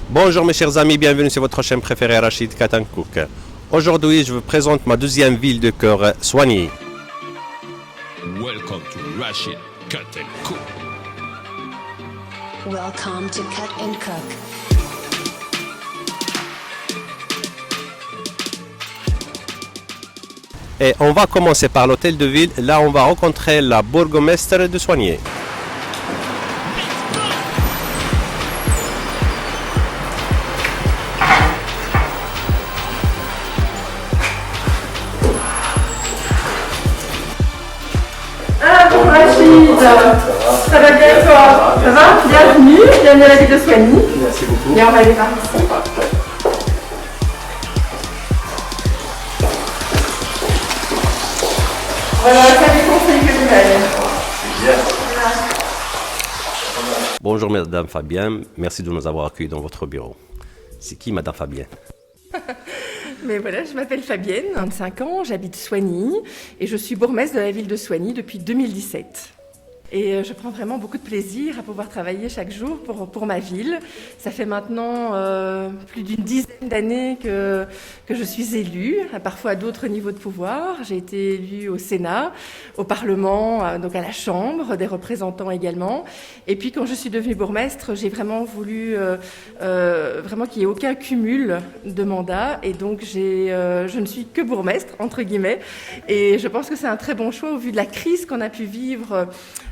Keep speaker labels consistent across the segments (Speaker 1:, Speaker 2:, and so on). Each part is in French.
Speaker 1: Bonjour mes chers amis, bienvenue sur votre chaîne préférée Rachid Cut & Cook. Aujourd'hui, je vous présente ma deuxième ville de cœur, Soigny.
Speaker 2: Welcome to Rachid Cut & Cook.
Speaker 3: Welcome to Cut and Cook.
Speaker 1: Et on va commencer par l'hôtel de ville. Là, on va rencontrer la bourgmestre de Soigny.
Speaker 4: Ah bon Rachid, ça va bien toi? Ça va? Bienvenue à la ville de Soigny.
Speaker 5: Merci beaucoup.
Speaker 4: Et on va aller par ici. Voilà, ça les conseils que vous avez.
Speaker 5: C'est bien.
Speaker 1: Bonjour Madame Fabienne, merci de nous avoir accueillis dans votre bureau. C'est qui Madame Fabienne?
Speaker 4: Mais voilà, je m'appelle Fabienne, 25 ans, j'habite Soigny et je suis bourgmestre de la ville de Soigny depuis 2017. Et je prends vraiment beaucoup de plaisir à pouvoir travailler chaque jour pour ma ville. Ça fait maintenant plus d'une dizaine d'années que je suis élue, parfois à d'autres niveaux de pouvoir. J'ai été élue au Sénat, au Parlement, donc à la Chambre, des représentants également. Et puis quand je suis devenue bourgmestre, j'ai vraiment voulu vraiment qu'il n'y ait aucun cumul de mandats. Et donc je ne suis que bourgmestre, entre guillemets. Et je pense que c'est un très bon choix au vu de la crise qu'on a pu vivre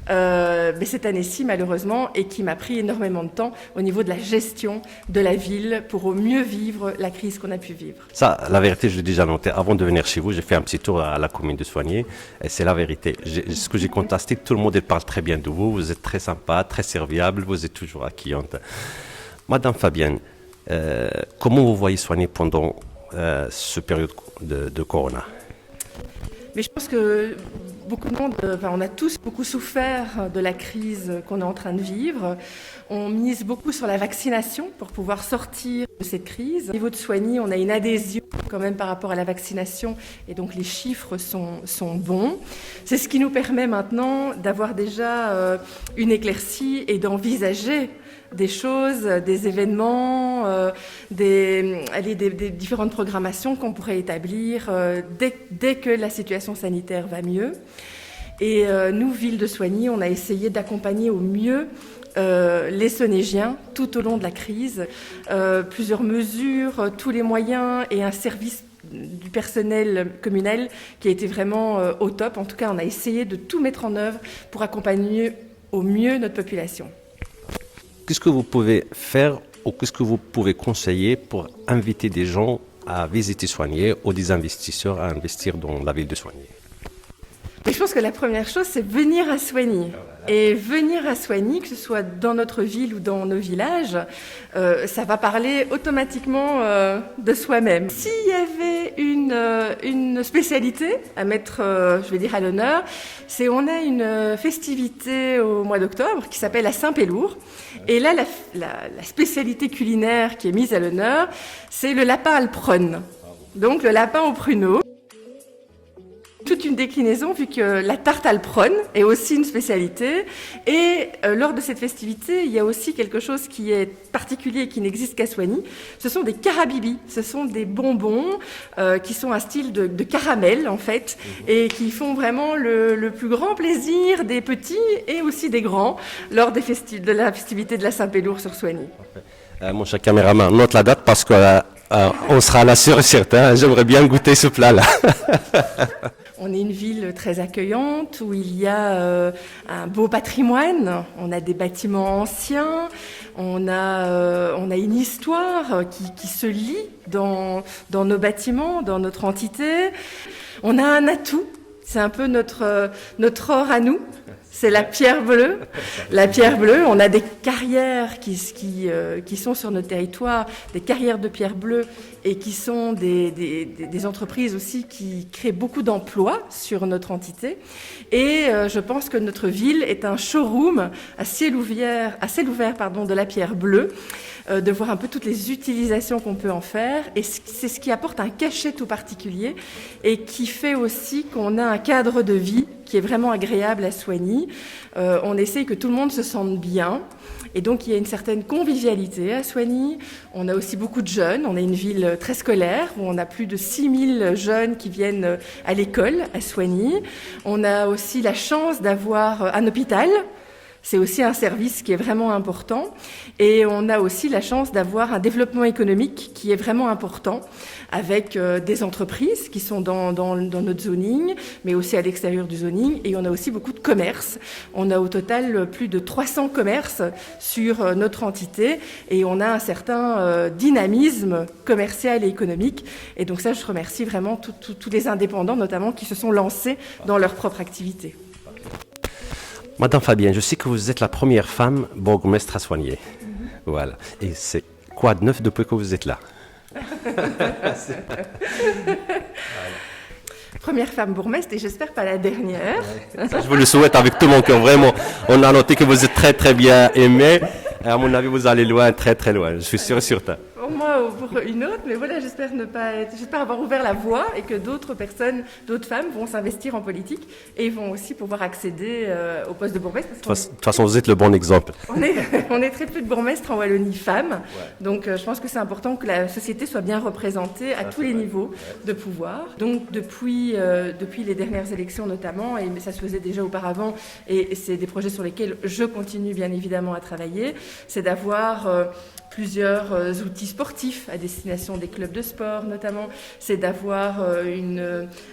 Speaker 4: mais cette année-ci malheureusement, et qui m'a pris énormément de temps au niveau de la gestion de la ville pour au mieux vivre la crise qu'on a pu vivre.
Speaker 1: Ça, la vérité, je l'ai déjà noté. Avant de venir chez vous, j'ai fait un petit tour à la commune de Soigny. Et c'est la vérité. Ce que j'ai constaté, tout le monde parle très bien de vous. Vous êtes très sympa, très serviable. Vous êtes toujours accueillante. Madame Fabienne, comment vous voyez Soigny pendant cette période de Corona?
Speaker 4: Mais je pense que beaucoup de monde, on a tous beaucoup souffert de la crise qu'on est en train de vivre. On mise beaucoup sur la vaccination pour pouvoir sortir de cette crise. Au niveau de Soigny, on a une adhésion quand même par rapport à la vaccination et donc les chiffres sont bons. C'est ce qui nous permet maintenant d'avoir déjà une éclaircie et d'envisager des choses, des événements, des différentes programmations qu'on pourrait établir dès que la situation sanitaire va mieux. Et nous, Ville de Soigny, on a essayé d'accompagner au mieux les Sonégiens tout au long de la crise. Plusieurs mesures, tous les moyens et un service du personnel communal qui a été vraiment au top. En tout cas, on a essayé de tout mettre en œuvre pour accompagner au mieux notre population.
Speaker 1: Qu'est-ce que vous pouvez faire ou qu'est-ce que vous pouvez conseiller pour inviter des gens à visiter Soigny ou des investisseurs à investir dans la ville de Soigny?
Speaker 4: Et je pense que la première chose, c'est venir à Soigny. Et venir à Soigny, que ce soit dans notre ville ou dans nos villages, ça va parler automatiquement de soi-même. S'il y avait une spécialité à mettre, je vais dire, à l'honneur, c'est on a une festivité au mois d'octobre qui s'appelle la Saint-Pélour. Et là, la spécialité culinaire qui est mise à l'honneur, c'est le lapin alpronne. Donc le lapin au pruneau. Toute une déclinaison vu que la tarte alpronne est aussi une spécialité et lors de cette festivité il y a aussi quelque chose qui est particulier et qui n'existe qu'à Soigny, ce sont des carabibis, ce sont des bonbons qui sont un style de caramel en fait et qui font vraiment le plus grand plaisir des petits et aussi des grands lors de la festivité de la Saint-Pélour sur Soigny.
Speaker 1: Mon cher caméraman, note la date parce qu'on sera là sur certain. J'aimerais bien goûter ce plat-là.
Speaker 4: On est une ville très accueillante où il y a un beau patrimoine, on a des bâtiments anciens, on a une histoire qui se lit dans nos bâtiments, dans notre entité. On a un atout, c'est un peu notre or à nous. C'est la pierre bleue. La pierre bleue, on a des carrières qui sont sur notre territoire, des carrières de pierre bleue et qui sont des entreprises aussi qui créent beaucoup d'emplois sur notre entité. Et je pense que notre ville est un showroom à ciel ouvert de la pierre bleue, de voir un peu toutes les utilisations qu'on peut en faire. Et c'est ce qui apporte un cachet tout particulier et qui fait aussi qu'on a un cadre de vie qui est vraiment agréable à Soigny. On essaye que tout le monde se sente bien. Et donc, il y a une certaine convivialité à Soigny. On a aussi beaucoup de jeunes. On est une ville très scolaire où on a plus de 6000 jeunes qui viennent à l'école à Soigny. On a aussi la chance d'avoir un hôpital. C'est aussi un service qui est vraiment important. Et on a aussi la chance d'avoir un développement économique qui est vraiment important avec des entreprises qui sont dans notre zoning, mais aussi à l'extérieur du zoning. Et on a aussi beaucoup de commerces. On a au total plus de 300 commerces sur notre entité et on a un certain dynamisme commercial et économique. Et donc ça, je remercie vraiment tous les indépendants, notamment, qui se sont lancés dans leur propre activité.
Speaker 1: Madame Fabienne, je sais que vous êtes la première femme bourgmestre à Soigny. Voilà. Et c'est quoi de neuf depuis que vous êtes là?
Speaker 4: Première femme bourgmestre et j'espère pas la dernière.
Speaker 1: Ça, je vous le souhaite avec tout mon cœur, vraiment. On a noté que vous êtes très très bien aimé. Et à mon avis, vous allez loin, très très loin. Je suis sûr et certain.
Speaker 4: Pour moi ou pour une autre, mais voilà, j'espère avoir ouvert la voie et que d'autres personnes, d'autres femmes vont s'investir en politique et vont aussi pouvoir accéder au poste de bourgmestre.
Speaker 1: De toute façon, vous êtes le bon exemple.
Speaker 4: On est très peu de bourgmestres en Wallonie femmes, donc je pense que c'est important que la société soit bien représentée à tous les niveaux de pouvoir. Donc depuis les dernières élections notamment, et ça se faisait déjà auparavant, et c'est des projets sur lesquels je continue bien évidemment à travailler, c'est d'avoir plusieurs outils sportifs à destination des clubs de sport notamment, c'est d'avoir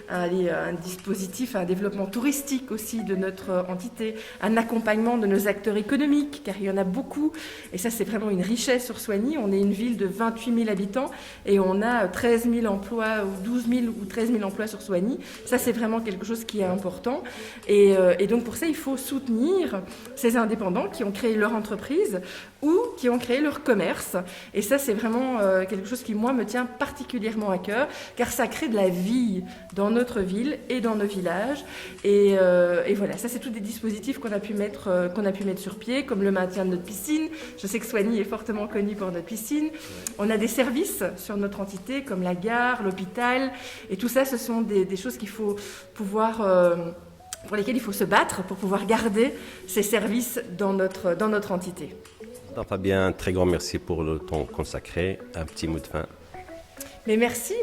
Speaker 4: un dispositif, un développement touristique aussi de notre entité, un accompagnement de nos acteurs économiques, car il y en a beaucoup, et ça c'est vraiment une richesse sur Soigny. On est une ville de 28 000 habitants et on a 13 000 emplois, ou 12 000 ou 13 000 emplois sur Soigny. Ça c'est vraiment quelque chose qui est important, et donc pour ça il faut soutenir ces indépendants qui ont créé leur entreprise ou qui ont créé leur commerce. Et ça, c'est vraiment quelque chose qui, moi, me tient particulièrement à cœur, car ça crée de la vie dans notre ville et dans nos villages. Et voilà, ça, c'est tous des dispositifs qu'on a pu mettre sur pied, comme le maintien de notre piscine. Je sais que Soigny est fortement connu pour notre piscine. On a des services sur notre entité, comme la gare, l'hôpital. Et tout ça, ce sont des choses qu'il faut pouvoir... pour lesquelles il faut se battre pour pouvoir garder ces services dans notre entité.
Speaker 1: Madame Fabien, un très grand merci pour le temps consacré. Un petit mot de fin.
Speaker 4: Mais merci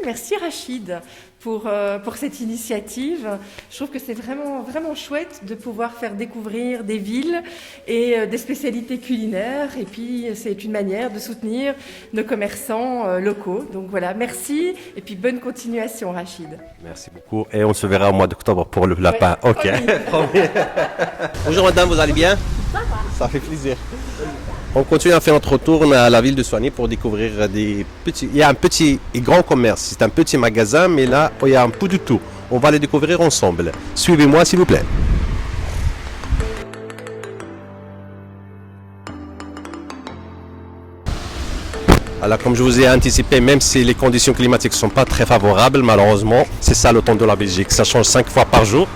Speaker 4: Rachid pour cette initiative. Je trouve que c'est vraiment, vraiment chouette de pouvoir faire découvrir des villes et des spécialités culinaires. Et puis, c'est une manière de soutenir nos commerçants locaux. Donc voilà, merci et puis bonne continuation Rachid.
Speaker 1: Merci beaucoup et on se verra au mois d'octobre pour le lapin. Ouais, ok. Bonjour madame, vous allez bien? Ça va. Ça fait plaisir. On continue à faire notre retour à la ville de Soigny pour découvrir des petits... Il y a un petit et grand commerce, c'est un petit magasin, mais là, il y a un peu de tout. On va les découvrir ensemble. Suivez-moi, s'il vous plaît. Alors, comme je vous ai anticipé, même si les conditions climatiques ne sont pas très favorables, malheureusement, c'est ça le temps de la Belgique. Ça change 5 fois par jour.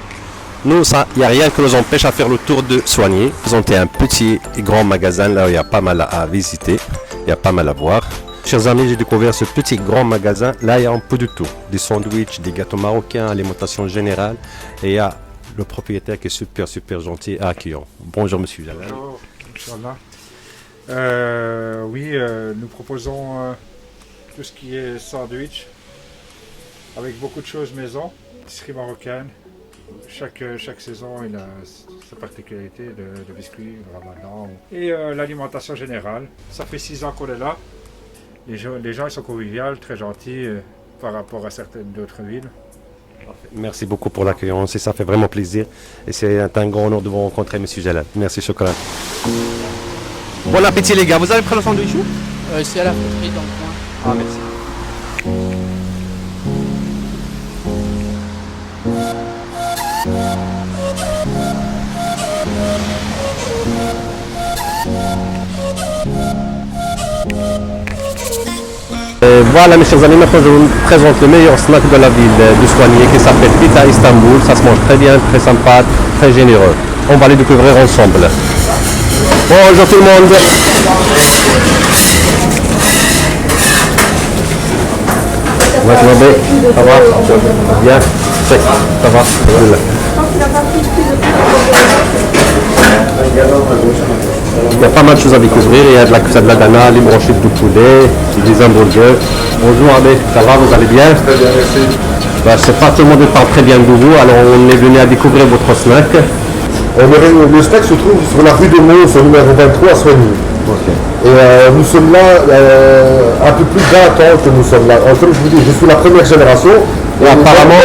Speaker 1: Nous, il n'y a rien qui nous empêche à faire le tour de Soigny. Présenter un petit et grand magasin, là où il y a pas mal à visiter, il y a pas mal à voir. Chers amis, j'ai découvert ce petit grand magasin. Là, il y a un peu de tout. Des sandwichs, des gâteaux marocains, alimentation générale. Et il y a le propriétaire qui est super, super gentil et accueillant. Bonjour, monsieur Jalal.
Speaker 5: Bonjour, Inch'Allah. Nous proposons tout ce qui est sandwich avec beaucoup de choses maison, pâtisserie marocaine. Chaque saison il a sa particularité de biscuits, le ramadan. Et l'alimentation générale. Ça fait 6 ans qu'on est là. Les gens ils sont conviviaux, très gentils par rapport à certaines d'autres villes.
Speaker 1: Merci beaucoup pour l'accueillance et ça fait vraiment plaisir. Et c'est un grand honneur de vous rencontrer, monsieur Jalal. Merci, chocolat. Bon appétit les gars, vous avez pris le sandwich où?
Speaker 6: C'est à la poterie dans le coin.
Speaker 1: Ah merci. Voilà mes chers amis, maintenant je vous présente le meilleur snack de la ville de Soigny qui s'appelle Pita Istanbul. Ça se mange très bien, très sympa, très généreux. On va les découvrir ensemble. Bonjour tout le monde. Ça va? Bien. Ça va? Il y a pas mal de choses à découvrir. Il y a de la cuissade de la dana, les brochettes de poulet, des hamburgers. Bonjour Ahmed, ça va, vous allez bien?
Speaker 7: Très bien, merci.
Speaker 1: Je sais pas, tout le monde parle très bien de vous, alors on est venu à découvrir votre snack.
Speaker 7: Le snack se trouve sur la rue des Mons, au numéro 23 à Soigny. Et nous sommes là un peu plus de 20 ans que nous sommes là. Comme je vous dis, je suis la première génération.
Speaker 1: Et apparemment,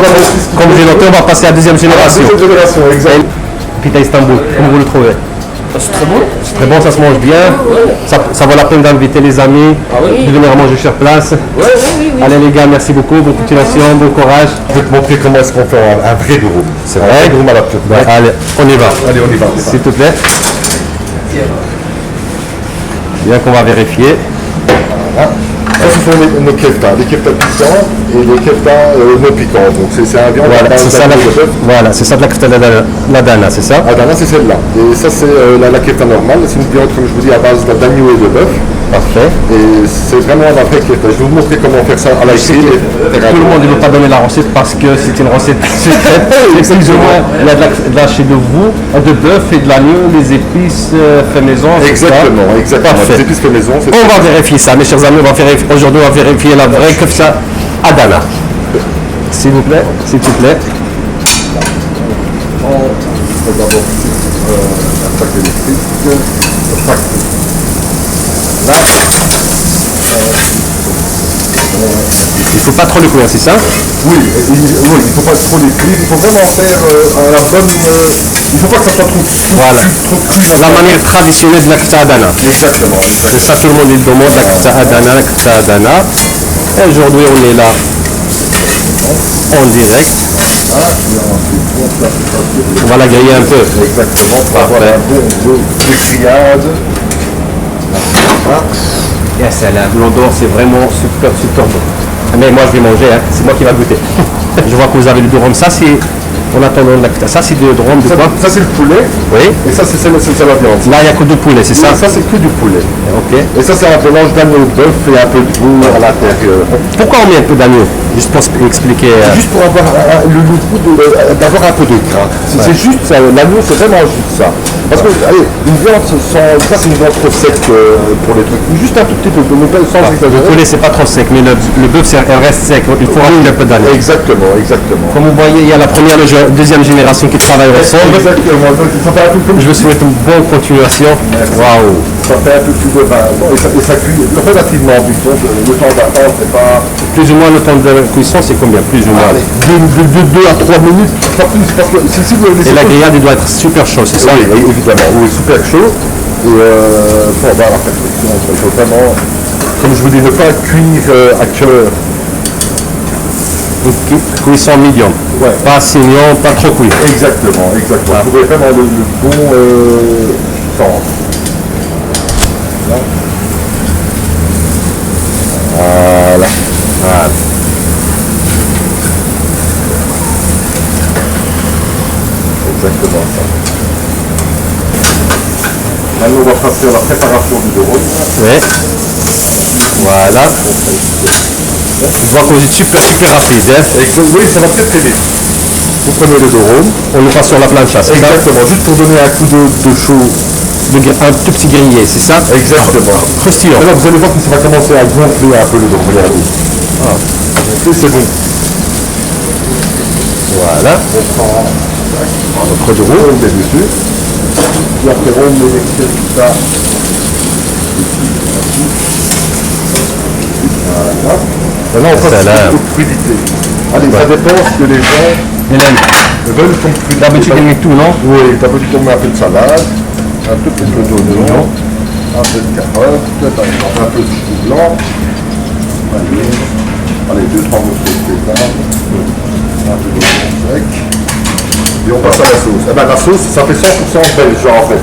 Speaker 1: comme j'ai noté, on va passer à la deuxième génération.
Speaker 7: Deuxième génération, exact.
Speaker 1: Pita Istanbul, comment vous le trouvez?
Speaker 6: C'est très bon.
Speaker 1: C'est très bon, ça se mange bien. Ça vaut la peine d'inviter les amis, de venir manger sur place. Allez les gars, merci beaucoup, bonne continuation, bon courage.
Speaker 7: Je vais te montrer comment est-ce qu'on fait un vrai durum. C'est un vrai durum à la pure.
Speaker 1: Allez, on y va.
Speaker 7: Allez, on y va.
Speaker 1: S'il te plaît. Bien qu'on va vérifier.
Speaker 7: Voilà. Ça, ce sont nos keftas, les keftas piquants et les keftas non piquants. Donc c'est un viande à
Speaker 1: Voilà,
Speaker 7: base
Speaker 1: c'est ça,
Speaker 7: d'agneau de bœuf.
Speaker 1: voilà, c'est ça de la kefta la dana, c'est ça?
Speaker 7: Ah, là, c'est celle-là. Et ça, c'est la kefta normale. C'est une viande, comme je vous dis, à base d'agneau et de bœuf.
Speaker 1: Parfait.
Speaker 7: Et c'est vraiment la vraie kefta. Je vais vous montrer comment faire ça à la
Speaker 1: Tout le monde ne veut pas donner la recette parce que c'est une recette secrète. C'est plus ou moins, il y a de la chez de vous, de bœuf et de l'agneau, les épices fait maison. c'est ça?
Speaker 7: Exactement, exactement.
Speaker 1: Parfait.
Speaker 7: Les épices fait maison. c'est
Speaker 1: On
Speaker 7: ça.
Speaker 1: va vérifier ça, mes chers amis, aujourd'hui on va vérifier la vraie kefta Adana. S'il vous plaît, s'il te plaît.
Speaker 7: On va d'abord un pack électrique, un pack là.
Speaker 1: Il faut pas trop le courir, c'est ça?
Speaker 7: Oui, il ne faut pas trop les cuire, il faut vraiment faire à la bonne... il ne faut pas que ça soit trop cuit.
Speaker 1: La manière traditionnelle de la kefta Adana.
Speaker 7: Exactement.
Speaker 1: C'est ça, tout le monde il demande la kefta Adana, la kefta Adana. Et aujourd'hui on est là en direct. On va la griller un peu.
Speaker 7: Exactement, pour avoir un bon goût de grillade.
Speaker 1: Et ça, l'odeur c'est vraiment super super bon. Mais moi je vais manger, hein. C'est moi qui va goûter. Je vois que vous avez le durum, ça c'est en attendant la kefta. Ça c'est du durum de quoi?
Speaker 7: Ça c'est le poulet,
Speaker 1: Oui.
Speaker 7: et ça c'est la viande.
Speaker 1: Là il n'y a que du poulet, c'est ça?
Speaker 7: Ça c'est que du poulet.
Speaker 1: Ok.
Speaker 7: Et ça c'est un mélange d'agneau de bœuf et un peu de goût à l'intérieur.
Speaker 1: Pourquoi on met un peu d'agneau? Juste pour expliquer.
Speaker 7: Juste pour avoir le goût d'avoir un peu de gras. C'est juste ça, l'agneau c'est vraiment juste ça. Parce que, allez, une viande sans... Ça c'est une viande trop sec pour les trucs. Juste un tout petit peu, mais pas sans
Speaker 1: Le
Speaker 7: exagérer.
Speaker 1: poulet c'est pas trop sec, mais le bœuf elle reste sec. Il faut rajouter un peu d'agneau.
Speaker 7: Exactement, exactement.
Speaker 1: Comme vous voyez, il y a la première et la deuxième génération qui travaillent ensemble.
Speaker 7: Exactement. Donc, ça fait un peu plus...
Speaker 1: Je vous souhaite une bonne continuation. Waouh!
Speaker 7: Ça fait un peu plus de vin. Bon, et ça cuit relativement vite. Donc le temps d'attente, c'est pas...
Speaker 1: Plus ou moins le temps de cuisson, c'est combien? Plus ou moins.
Speaker 7: De 2 à 3 minutes, pas plus. Parce que si vous laissez...
Speaker 1: Et la grillade, il doit être super chaud, c'est ça?
Speaker 7: Oui, évidemment. Oui, super chaud. Et pour avoir la perfection, il faut vraiment, comme je vous dis, ne pas cuire à cœur.
Speaker 1: Donc, cuisson medium.
Speaker 7: Ouais.
Speaker 1: Pas saignant, pas trop cuit.
Speaker 7: Exactement, exactement. Vous trouvez vraiment le bon temps. Là. Voilà.
Speaker 1: Voilà.
Speaker 7: Exactement ça. Maintenant, on va passer à la préparation du durum.
Speaker 1: Oui. Voilà. Je vois que vous êtes super rapide. Hein?
Speaker 7: Oui, ça va très très vite. Vous prenez le durum.
Speaker 1: On le passe sur la plancha, c'est ça?
Speaker 7: Exactement, juste pour donner un coup de chaud.
Speaker 1: Un tout petit grillé, c'est ça?
Speaker 7: Exactement.
Speaker 1: Croustillant.
Speaker 7: Alors vous allez voir que ça va commencer à gonfler un peu le durum. Regardez. Et c'est bon.
Speaker 1: Voilà.
Speaker 7: On prend notre durum, on met dessus. Et après on met ça. Voilà. Maintenant on passe
Speaker 1: Salam.
Speaker 7: aux crudités. Allez, ça dépend ce que les gens
Speaker 1: Hélène,
Speaker 7: veulent comme crudité.
Speaker 1: d'habitude elle met tout, non?
Speaker 7: Oui, d'habitude on met un peu de salade, un tout petit peu d'oignon, un peu de carotte, un peu de chou blanc. Allez, 2-3 morceaux de sésame, un peu d'oignon sec. Et on passe à la sauce. Eh ben, la sauce, ça fait 100% belge en fait.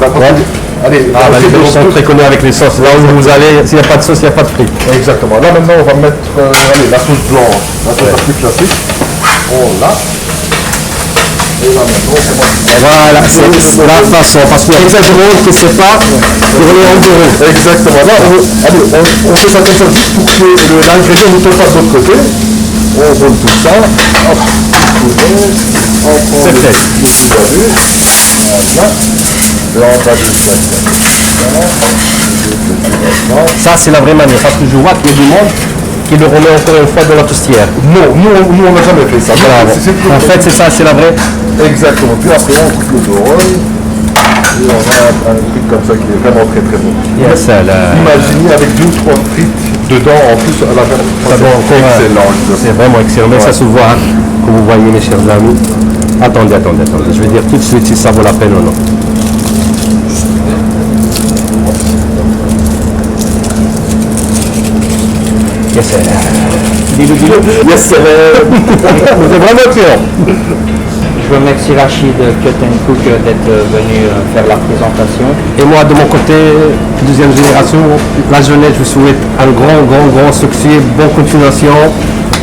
Speaker 7: Allez,
Speaker 1: Ah, bah, les Belges sont très connus avec les sauces. Là où vous allez, s'il n'y a pas de sauce, il n'y a pas de frites.
Speaker 7: Exactement. Là maintenant, on va mettre allez, la sauce blanche, la sauce la plus classique. On l'a. Et là maintenant, c'est moi qui...
Speaker 1: Voilà, c'est la façon. Parce qu'il y a plein de monde qui ne sait pas tourner en bureau.
Speaker 7: Exactement. Là, on fait ça comme ça juste pour que l'ingrédient ne tombe pas de l'autre côté. On roule tout ça. Hop, on prend
Speaker 1: C'est fait.
Speaker 7: le petit bonus. Voilà. Là, on va juste
Speaker 1: Ça, c'est la vraie manière, parce que je vois qu'il y a du monde qui le remet encore une fois dans la tostière.
Speaker 7: Non, nous on n'a jamais fait ça.
Speaker 1: Voilà. En fait, c'est ça, c'est la vraie.
Speaker 7: Exactement. Puis après, on coupe le doré. Et on a un truc comme ça qui est vraiment très très bon.
Speaker 1: Yes,
Speaker 7: Imaginez avec 2 ou 3 frites dedans, en plus à la fin.
Speaker 1: Ça va encore,
Speaker 7: excellent.
Speaker 1: c'est vraiment excellent, mais ça se voit, hein, que vous voyez mes chers amis. Attendez, je vais dire tout de suite si ça vaut la peine ou non. Yes, sir. Yes, sir. Vous êtes vraiment clair.
Speaker 8: Je remercie Rachid Cut & Cook d'être venu faire la présentation.
Speaker 1: Et moi, de mon côté, deuxième génération, la jeunesse, je vous souhaite un grand succès, bonne continuation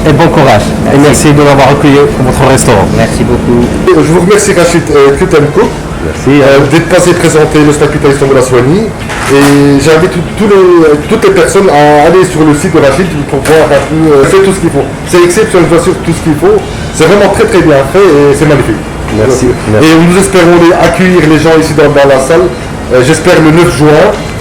Speaker 1: et bon courage.
Speaker 8: Merci.
Speaker 1: Et merci de m'avoir accueilli dans votre restaurant.
Speaker 8: Merci beaucoup.
Speaker 7: Je vous remercie Rachid Cut & Cook
Speaker 1: Merci.
Speaker 7: d'être passé présenter le statut d'Istanbul à Soigny. Et j'invite toutes les personnes à aller sur le site de Rachid pour voir un peu, faire tout ce qu'il faut. C'est exceptionnel, je vous assure, tout ce qu'il faut. C'est vraiment très bien fait et c'est magnifique.
Speaker 1: Merci.
Speaker 7: Et nous espérons accueillir les gens ici dans la salle. J'espère le 9 juin.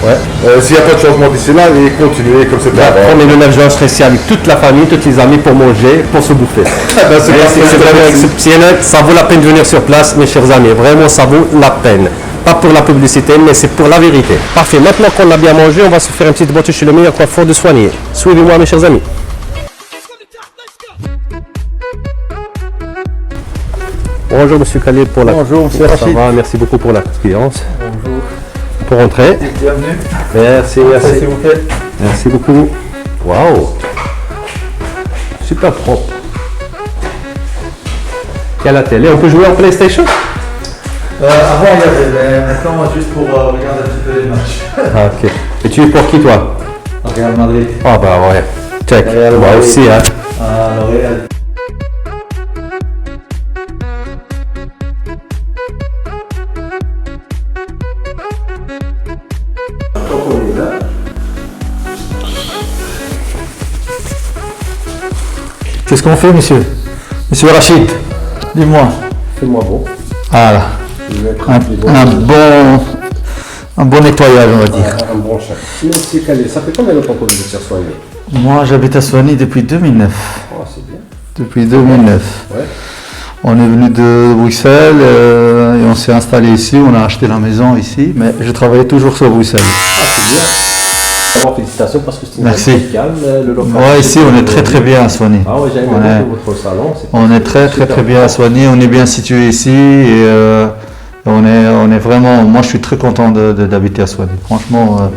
Speaker 1: Ouais.
Speaker 7: S'il n'y a pas de changement d'ici là, et continuer comme c'était avant.
Speaker 1: On est le 9 juin, je serai ici avec toute la famille, tous les amis pour manger, pour se bouffer. C'est vraiment exceptionnel, ça vaut la peine de venir sur place, mes chers amis. Vraiment, ça vaut la peine. Pas pour la publicité, mais c'est pour la vérité. Parfait, maintenant qu'on a bien mangé, on va se faire une petite boîte chez le meilleur coiffeur de Soigny. Suivez-moi, mes chers amis. Bonjour, monsieur Khalil, pour la...
Speaker 7: Bonjour, monsieur
Speaker 1: Ça
Speaker 7: Rachid.
Speaker 1: va, merci beaucoup pour la confiance.
Speaker 7: Bonjour.
Speaker 1: Pour rentrer.
Speaker 7: Bienvenue.
Speaker 1: Merci.
Speaker 7: S'il vous plaît.
Speaker 1: Merci beaucoup. Waouh. Super propre. Il y a la télé. On peut jouer en PlayStation?
Speaker 9: Avant, il y avait, mais maintenant, juste pour regarder un petit peu les matchs.
Speaker 1: Ah, ok. Et tu es pour qui, toi?
Speaker 9: Real Madrid.
Speaker 1: Ah, bah ouais. Check.
Speaker 9: Real
Speaker 1: Moi
Speaker 9: Madrid.
Speaker 1: aussi, hein.
Speaker 9: L'Oréal.
Speaker 10: Qu'est-ce qu'on fait, monsieur? Monsieur Rachid, dis-moi.
Speaker 1: Fais-moi bon.
Speaker 10: Voilà. Un bon nettoyage, on va dire.
Speaker 1: Un bon chat. Monsieur Khalil, ça fait combien de temps que vous êtes sur Soigny?
Speaker 10: Moi, j'habite à Soigny depuis 2009.
Speaker 1: Oh, c'est bien.
Speaker 10: Depuis 2009.
Speaker 1: Ouais.
Speaker 10: On est venu de Bruxelles et on s'est installé ici. On a acheté la maison ici, mais je travaillais toujours sur Bruxelles.
Speaker 1: Ah, c'est bien. D'abord, félicitations parce que c'est une
Speaker 10: Merci.
Speaker 1: ville calme, le local.
Speaker 10: Ouais, ici, on est très bien à Soigny.
Speaker 1: Ah ouais, j'ai aimé beaucoup votre salon.
Speaker 10: On est très bien à Soigny, on est bien situé ici et on est vraiment, moi je suis très content d'habiter à Soigny. Franchement,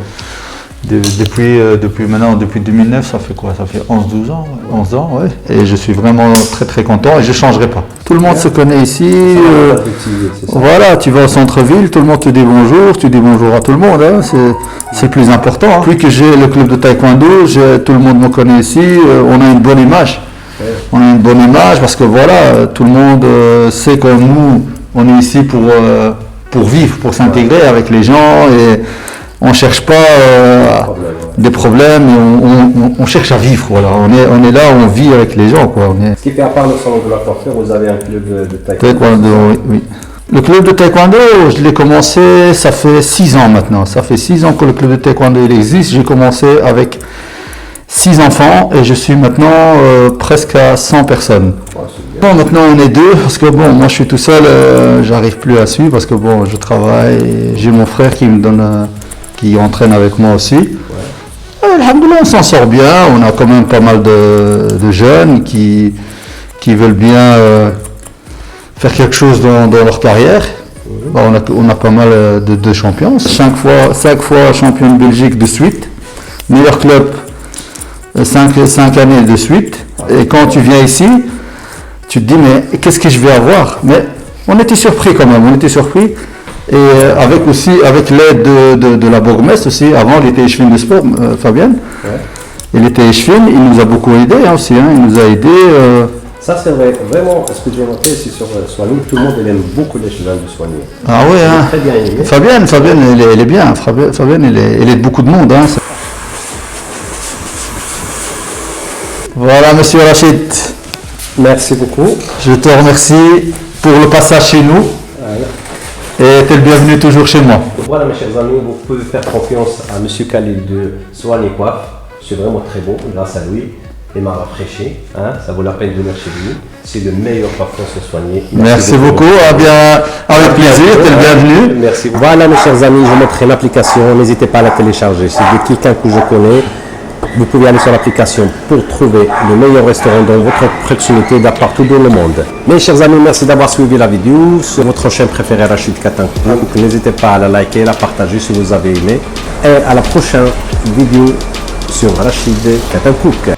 Speaker 10: depuis maintenant, depuis 2009, ça fait quoi? Ça fait 11 ans, ouais. Et je suis vraiment très content et je ne changerai pas. Tout le monde se connaît ici. Voilà, tu vas au centre-ville, tout le monde te dit bonjour, tu dis bonjour à tout le monde, hein, c'est le plus important. Hein. Depuis que j'ai le club de taekwondo, tout le monde me connaît ici, on a une bonne image. On a une bonne image parce que voilà, tout le monde sait que nous, on est ici pour vivre, pour s'intégrer avec les gens et on ne cherche pas des problèmes, on cherche à vivre. Voilà. On est là, on vit avec les gens. Quoi.
Speaker 1: Ce qui fait à part le salon de la coiffure, vous avez un club de taekwondo.
Speaker 10: Taekwondo, oui. Le club de taekwondo, je l'ai commencé, ça fait 6 ans maintenant. Ça fait 6 ans que le club de taekwondo il existe. J'ai commencé avec 6 enfants et je suis maintenant presque à 100 personnes. Bon, maintenant on est 2 parce que bon, moi je suis tout seul, j'arrive plus à suivre parce que bon, je travaille et j'ai mon frère qui me donne, qui entraîne avec moi aussi. Alhamdoulilah, on s'en sort bien, on a quand même pas mal de jeunes qui veulent bien faire quelque chose dans leur carrière. Bon, on a pas mal de champions, 5 fois champion de Belgique de suite, meilleur club 5 années de suite. Et quand tu viens ici, tu te dis mais qu'est-ce que je vais avoir? Mais on était surpris quand même, Et avec l'aide de la bourgmestre aussi, avant il était échevin de sport, Fabienne. Ouais. Il était échevin, il nous a beaucoup aidé aussi, hein, il nous a aidé.
Speaker 1: Ça c'est vrai, vraiment, ce que j'ai noté ici sur Soigny, tout le monde aime beaucoup l'échevin de Soigny.
Speaker 10: Ah oui, hein.
Speaker 1: Très bien aimé.
Speaker 10: Fabienne elle est bien, Fabienne elle aide beaucoup de monde. Hein. Voilà monsieur Rachid,
Speaker 1: Merci beaucoup.
Speaker 10: Je te remercie pour le passage chez nous. Et tu es le bienvenu toujours chez moi.
Speaker 1: Voilà mes chers amis, vous pouvez faire confiance à Monsieur Khalil de Soin et Coiffe. C'est vraiment très beau grâce à lui. Il m'a rafraîchi, hein, ça vaut la peine de venir chez lui. C'est le meilleur parfum se soigner.
Speaker 10: Merci beaucoup. Avec plaisir, tu es le bienvenu.
Speaker 1: Merci. Voilà mes chers amis, je vous montrerai l'application. N'hésitez pas à la télécharger. Si vous êtes quelqu'un que je connais, vous pouvez aller sur l'application pour trouver le meilleur restaurant dans votre proximité partout dans le monde. Mes chers amis, merci d'avoir suivi la vidéo sur votre chaîne préférée Rachid Cut & Cook. N'hésitez pas à la liker, la partager si vous avez aimé. Et à la prochaine vidéo sur Rachid Cut & Cook.